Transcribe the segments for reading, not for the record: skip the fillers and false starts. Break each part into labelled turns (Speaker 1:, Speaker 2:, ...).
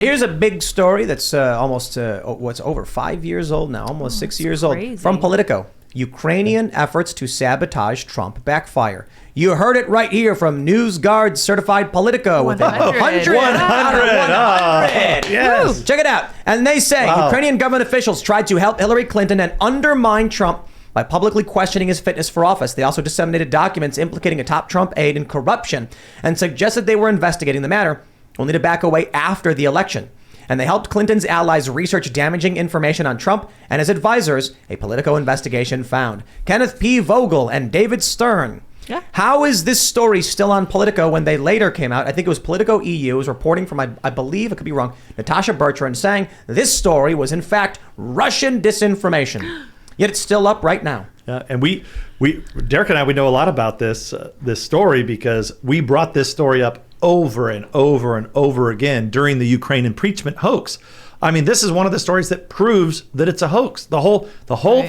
Speaker 1: Here's a big story that's almost, what's over 5 years old now, almost 6 years old, from Politico. Ukrainian efforts to sabotage Trump backfire. You heard it right here from NewsGuard certified Politico with 100 out of 100.
Speaker 2: Yes.
Speaker 1: Check it out. And they say Ukrainian government officials tried to help Hillary Clinton and undermine Trump by publicly questioning his fitness for office. They also disseminated documents implicating a top Trump aide in corruption and suggested they were investigating the matter, only to back away after the election. And they helped Clinton's allies research damaging information on Trump and his advisors, a Politico investigation found. Kenneth P. Vogel and David Stern. Yeah. How is this story still on Politico when they later came out? I think it was Politico EU was reporting from, I believe, I could be wrong, Natasha Bertrand, saying this story was in fact Russian disinformation. Yet it's still up right now.
Speaker 2: And we Derek and I, we know a lot about this story because we brought this story up over and over and over again during the Ukraine impeachment hoax. I mean, this is one of the stories that proves that it's a hoax. The whole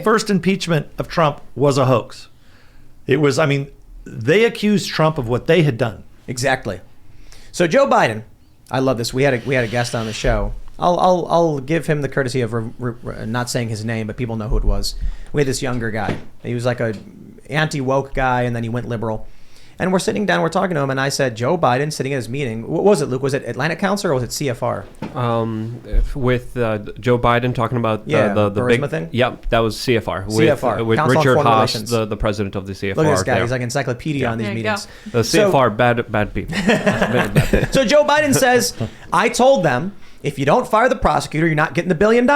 Speaker 2: first impeachment of Trump was a hoax. It was, I mean, they accused Trump of what they had done.
Speaker 1: Exactly. So Joe Biden, I love this. We had a guest on the show. I'll give him the courtesy of not saying his name, but people know who it was. We had this younger guy. He was like a anti-woke guy, and then he went liberal. And we're sitting down, we're talking to him, and I said, Joe Biden sitting at his meeting. What was it, Luke? Was it Atlantic Council or was it CFR?
Speaker 3: With Joe Biden talking about the
Speaker 1: Burisma
Speaker 3: big
Speaker 1: thing?
Speaker 3: Yep, that was CFR.
Speaker 1: CFR.
Speaker 3: With
Speaker 1: Council on
Speaker 3: Richard
Speaker 1: Foreign
Speaker 3: Haas,
Speaker 1: Relations.
Speaker 3: the president of the CFR.
Speaker 1: Look at this guy.
Speaker 3: there.
Speaker 1: He's like encyclopedia on these meetings.
Speaker 3: The CFR, bad people. Bad people.
Speaker 1: So Joe Biden says, I told them, if you don't fire the prosecutor, you're not getting the $1 billion.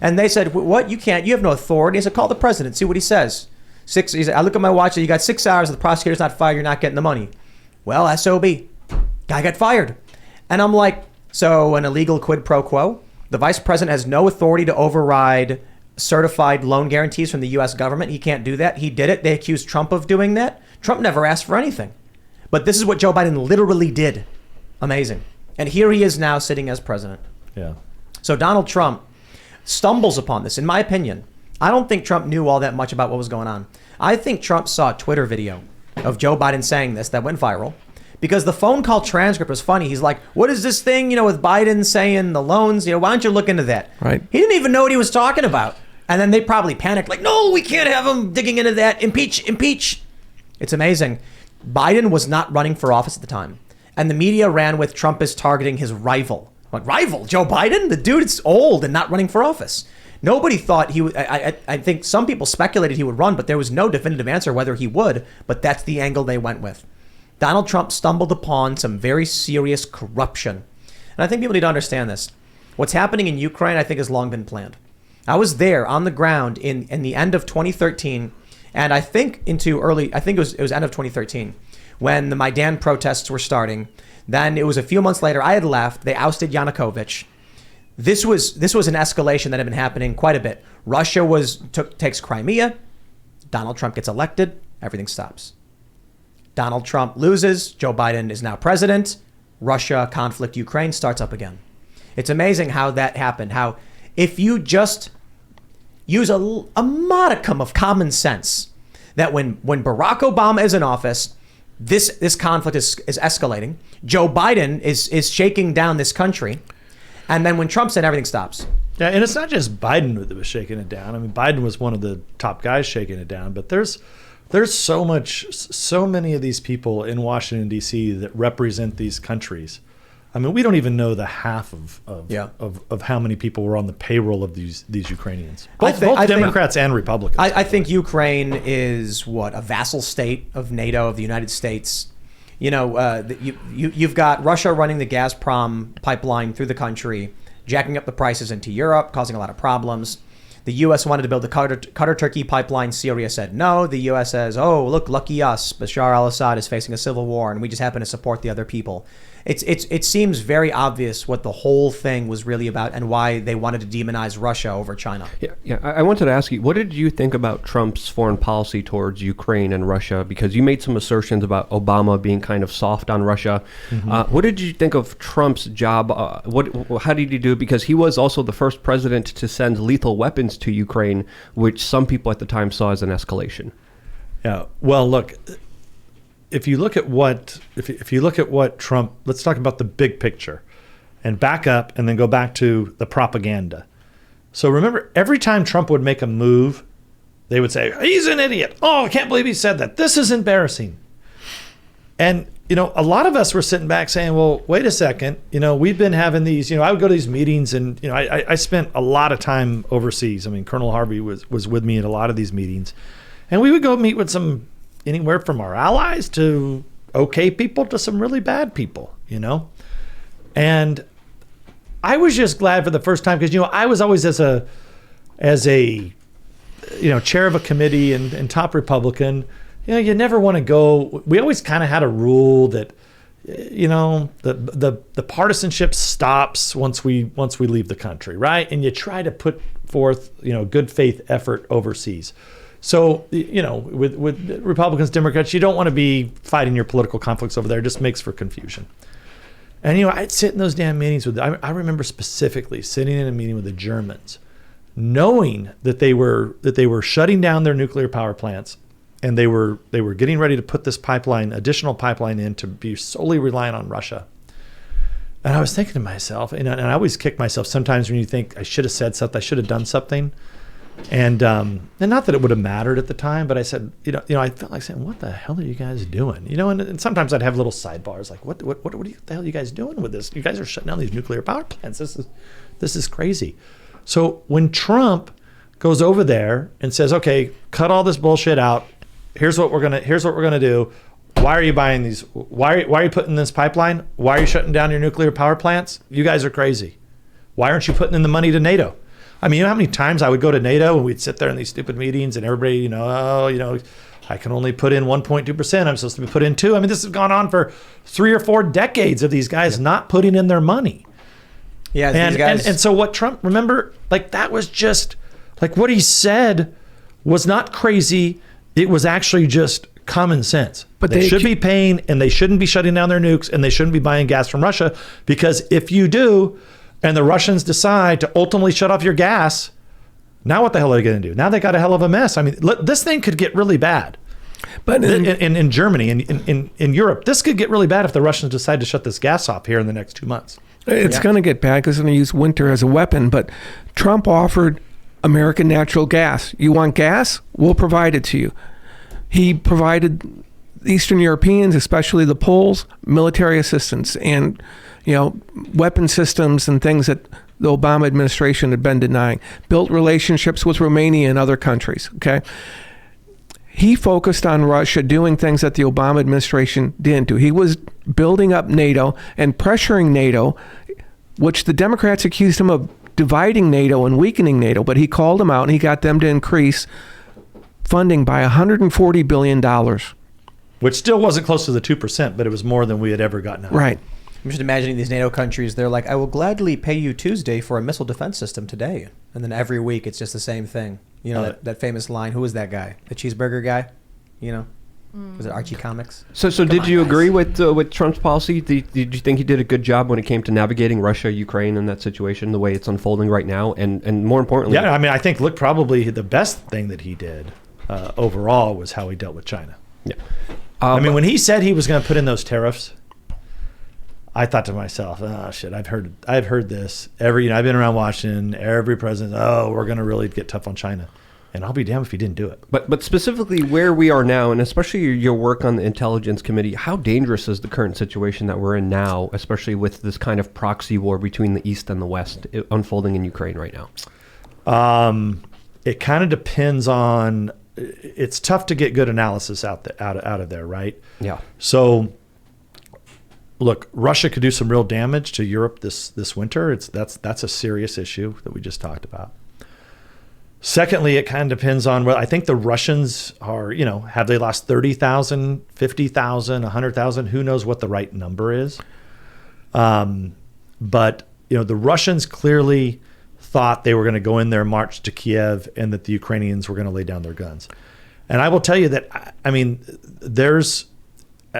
Speaker 1: And they said, what? You can't. You have no authority. I said, call the president. See what he says. He said, I look at my watch. You got 6 hours. If the prosecutor's not fired, you're not getting the money. Well, SOB. Guy got fired. And I'm like, so an illegal quid pro quo? The vice president has no authority to override certified loan guarantees from the U.S. government. He can't do that. He did it. They accused Trump of doing that. Trump never asked for anything. But this is what Joe Biden literally did. Amazing. And here he is now sitting as president.
Speaker 2: Yeah.
Speaker 1: So Donald Trump stumbles upon this. In my opinion, I don't think Trump knew all that much about what was going on. I think Trump saw a Twitter video of Joe Biden saying this that went viral because the phone call transcript was funny. He's like, what is this thing, with Biden saying the loans? Why don't you look into that?
Speaker 2: Right.
Speaker 1: He didn't even know what he was talking about. And then they probably panicked like, no, we can't have him digging into that. Impeach. It's amazing. Biden was not running for office at the time. And the media ran with Trump is targeting his rival. Like, rival? Joe Biden? The dude's old and not running for office. Nobody thought he would. I think some people speculated he would run, but there was no definitive answer whether he would. But that's the angle they went with. Donald Trump stumbled upon some very serious corruption. And I think people need to understand this. What's happening in Ukraine, I think, has long been planned. I was there on the ground in the end of 2013. And I think it was end of 2013 when the Maidan protests were starting. Then it was a few months later, I had left. They ousted Yanukovych. This was an escalation that had been happening quite a bit. Russia takes Crimea. Donald Trump gets elected. Everything stops. Donald Trump loses. Joe Biden is now president. Russia conflict Ukraine starts up again. It's amazing how that happened. How if you just use a modicum of common sense, that when Barack Obama is in office, this conflict is escalating. Joe Biden is shaking down this country. And then when Trump's in, everything stops.
Speaker 2: Yeah, and it's not just Biden that was shaking it down. I mean, Biden was one of the top guys shaking it down, but there's so many of these people in Washington, D.C. that represent these countries. I mean, we don't even know the half of how many people were on the payroll of these Ukrainians. Both Democrats and Republicans.
Speaker 1: I think Ukraine is a vassal state of NATO, of the United States. You've got Russia running the Gazprom pipeline through the country, jacking up the prices into Europe, causing a lot of problems. The U.S. wanted to build the Qatar-Turkey pipeline. Syria said no. The U.S. says, oh, look, lucky us. Bashar al-Assad is facing a civil war, and we just happen to support the other people. It seems very obvious what the whole thing was really about and why they wanted to demonize Russia over China.
Speaker 3: Yeah. I wanted to ask you, what did you think about Trump's foreign policy towards Ukraine and Russia? Because you made some assertions about Obama being kind of soft on Russia. Mm-hmm. What did you think of Trump's job? How did he do? Because he was also the first president to send lethal weapons to Ukraine, which some people at the time saw as an escalation.
Speaker 2: Yeah. Well, look. If you look at what Trump, let's talk about the big picture. and back up and then go back to the propaganda. So remember, every time Trump would make a move, they would say, he's an idiot. Oh, I can't believe he said that. This is embarrassing. And, a lot of us were sitting back saying, well, wait a second. We've been having these, I would go to these meetings and, I spent a lot of time overseas. I mean, Colonel Harvey was with me at a lot of these meetings. And we would go meet with anywhere from our allies to okay people to some really bad people, And I was just glad for the first time because, I was always as a chair of a committee and top Republican, you never want to go. We always kind of had a rule that, the partisanship stops once we leave the country, right? And you try to put forth, good faith effort overseas. So, with Republicans, Democrats, you don't want to be fighting your political conflicts over there. It just makes for confusion. And, I'd sit in those damn meetings I remember specifically sitting in a meeting with the Germans, knowing that they were shutting down their nuclear power plants, and they were getting ready to put this additional pipeline in to be solely reliant on Russia. And I was thinking to myself, and I always kick myself sometimes when you think I should have said something, I should have done something. And not that it would have mattered at the time, but I said, I felt like saying, what the hell are you guys doing? And sometimes I'd have little sidebars like, what the hell are you guys doing with this? You guys are shutting down these nuclear power plants. This is crazy. So when Trump goes over there and says, okay, cut all this bullshit out. Here's what we're gonna do. Why are you buying these? Why are you putting this pipeline? Why are you shutting down your nuclear power plants? You guys are crazy. Why aren't you putting in the money to NATO? I mean, how many times I would go to NATO and we'd sit there in these stupid meetings and everybody, I can only put in 1.2%. I'm supposed to be put in 2. I mean, this has gone on for 3 or 4 decades of these guys not putting in their money.
Speaker 1: Yeah,
Speaker 2: and so what Trump, remember, like that was just like what he said was not crazy. It was actually just common sense. But they should be paying, and they shouldn't be shutting down their nukes, and they shouldn't be buying gas from Russia, because if you do, and the Russians decide to ultimately shut off your gas, now what the hell are they going to do? Now they got a hell of a mess. I mean, this thing could get really bad. But in Germany, in Europe, this could get really bad if the Russians decide to shut this gas off here in the next 2 months.
Speaker 4: It's going to get bad because they're going to use winter as a weapon. But Trump offered American natural gas. You want gas? We'll provide it to you. He provided Eastern Europeans, especially the Poles, military assistance and weapon systems and things that the Obama administration had been denying. Built relationships with Romania and other countries. Okay. He focused on Russia doing things that the Obama administration didn't do. He was building up NATO and pressuring NATO, which the Democrats accused him of dividing NATO and weakening NATO, but he called them out and he got them to increase funding by $140 billion.
Speaker 2: Which still wasn't close to the 2%, but it was more than we had ever gotten out.
Speaker 4: Right.
Speaker 1: I'm just imagining these NATO countries, they're like, I will gladly pay you Tuesday for a missile defense system today. And then every week it's just the same thing. That famous line, who was that guy? The cheeseburger guy? Was it Archie Comics?
Speaker 3: So did you agree with Trump's policy? Did you think he did a good job when it came to navigating Russia, Ukraine, and that situation, the way it's unfolding right now? And more importantly...
Speaker 2: Yeah, I mean, I think, probably the best thing that he did overall was how he dealt with China.
Speaker 3: Yeah.
Speaker 2: I mean, when he said he was going to put in those tariffs, I thought to myself, oh, shit, I've heard this. I've been around Washington, every president, we're going to really get tough on China. And I'll be damned if he didn't do it.
Speaker 3: But specifically where we are now, and especially your work on the Intelligence Committee, how dangerous is the current situation that we're in now, especially with this kind of proxy war between the East and the West unfolding in Ukraine right now?
Speaker 2: It kind of depends on... It's tough to get good analysis out of there, right?
Speaker 3: Yeah.
Speaker 2: So, look, Russia could do some real damage to Europe this winter. That's a serious issue that we just talked about. Secondly, it kind of depends on I think the Russians are, have they lost 30,000, 50,000, 100,000? Who knows what the right number is? But, the Russians clearly thought they were going to go in there, march to Kiev, and that the Ukrainians were going to lay down their guns. And I will tell you that, I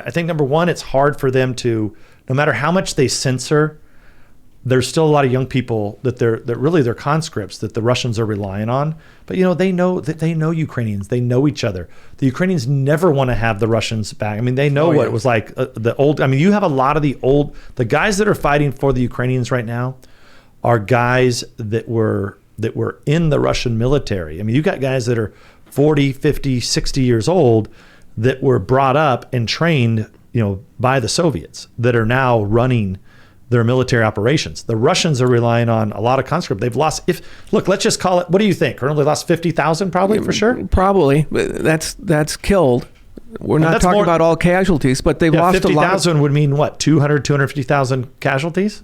Speaker 2: think number one, it's hard for them to, no matter how much they censor there's still a lot of young people that they're conscripts that the Russians are relying on. But they know Ukrainians. They know each other. The Ukrainians never want to have the Russians back. I mean, they know what it was like. The old. I mean, you have a lot of the guys that are fighting for the Ukrainians right now are guys that were in the Russian military. I mean, you got guys that are 40, 50, 60 years old that were brought up and trained, by the Soviets that are now running their military operations. The Russians are relying on a lot of conscript. They've lost, let's just call it, what do you think? Colonel, they lost 50,000 probably for sure?
Speaker 4: Probably. That's killed. We're not talking about all casualties, but they've lost
Speaker 2: 50,000 would mean what? 250,000 casualties?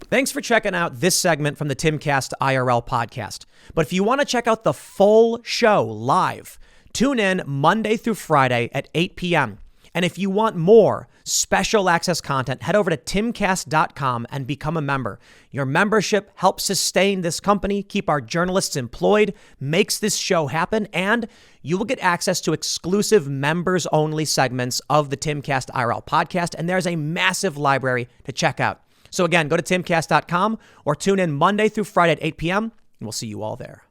Speaker 1: Thanks for checking out this segment from the Timcast IRL podcast. But if you want to check out the full show live, tune in Monday through Friday at 8 p.m. And if you want more special access content, head over to timcast.com and become a member. Your membership helps sustain this company, keep our journalists employed, makes this show happen, and you will get access to exclusive members-only segments of the Timcast IRL podcast, and there's a massive library to check out. So again, go to timcast.com or tune in Monday through Friday at 8 p.m., and we'll see you all there.